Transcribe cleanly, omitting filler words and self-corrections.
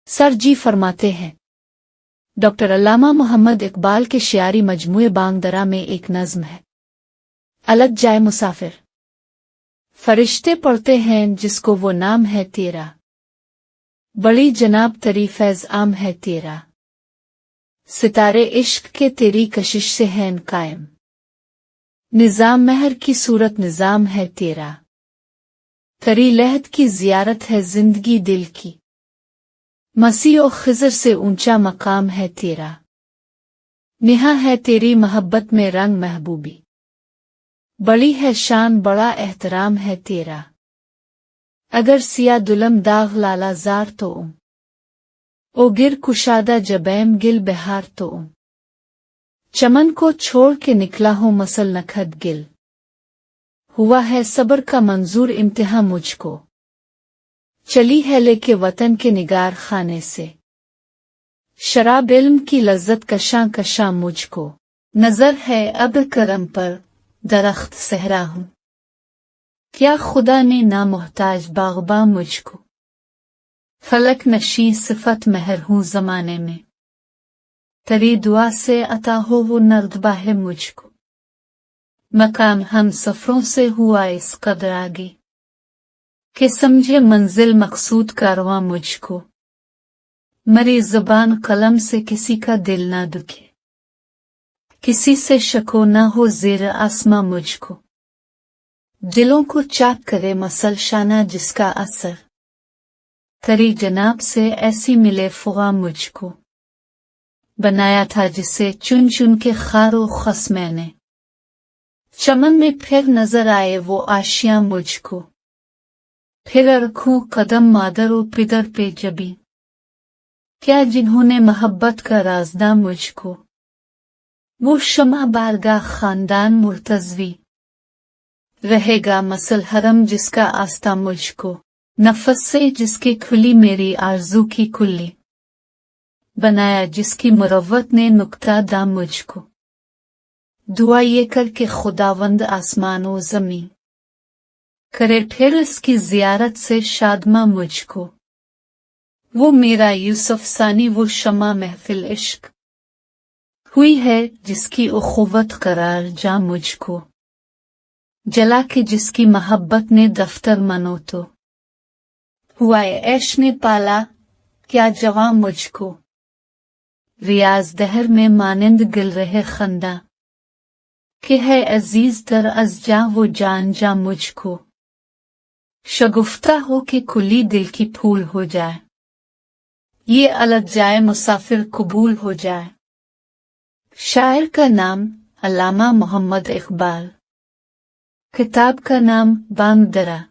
Sir जी फरमाते हैं, doctor अल्लामा मोहम्मद इकबाल के शियारी मजमूए बांग दरा में एक नज़्म है, अलग जाए मुसाफिर। फरिश्ते पढ़ते हैं जिसको वो नाम है तेरा, बड़ी जनाब तरी फैज़ आम है तेरा, सितारे इश्क के तेरी कशिश से हैं कायम, निज़ाम महर की सूरत निज़ाम है तेरा, तरी लहद की ज़ियारत है जिंदगी दिल की, मसीह और खिज़र से ऊंचा मकाम है तेरा, निहा है तेरी मोहब्बत में रंग महबूबी, बड़ी है शान बड़ा एहतराम है तेरा, अगर सिया दुलम दाग लाला जार तो ओ गिर कुशादा जबैम गिल बहार तो चमन को छोड़ के निकला हो मसल नखद गिल, हुआ है सब्र का मंजूर इम्तिहां मुझको, चली है लेके वतन के निगार खाने से, शराब इल्म की लज्जत कशां कशां मुझको, नजर है अब करम पर दरख्त सहरा हूँ, क्या खुदा ने ना मोहताज बागबा मुझको, फलक नशी सिफत महर हूँ जमाने में, तेरी दुआ से अता हो वो नर्दबा है मुझको, मकाम हम सफरों से हुआ इस कदर आगे, कि समझे मंजिल मकसूद कारवां मुझको, मरी ज़बान कलम से किसी का दिल ना दुखे, किसी से शको ना हो ज़ेर आसमां मुझको, दिलों को चाक करे मसल शाना जिसका असर, तेरी जनाब से ऐसी मिले फुगा मुझको, बनाया था जिसे चुन चुन के खारो खस मैंने, चमन में फिर नजर आए वो आशियां मुझको, फिर रखूं कदम मादर और पिदर पे जबी, क्या जिन्होंने मोहब्बत का राजदा मुझको, वो शमा बारगाह खानदान मुर्तजवी, रहेगा मसल हरम जिसका आस्था मुझको, नफस से जिसकी खुली मेरी आरज़ू की कुल्ली, बनाया जिसकी मुरव्वत ने नुक्ता दा मुझको, दुआ ये कर के खुदावंद आसमान और ज़मीन करे फिर इसकी ज़ियारत से शादमा मुझको, वो मेरा यूसुफ सानी वो शमा महफिल इश्क हुई है जिसकी उखुवत करार जा मुझको, जला के जिसकी मोहब्बत ने दफ्तर मनो तो, हुआ ऐश ने पाला क्या जवां मुझको, रियाज दहर में मानिंद गिल रहे खंदा, कि है अजीज तर अज जा वो जान जा मुझको, शगुफ्ता हो कि कुली दिल की फूल हो जाए, ये अलग जाए मुसाफिर कबूल हो जाए। शायर का नाम अल्लामा मोहम्मद इकबाल, किताब का नाम बांग दरा।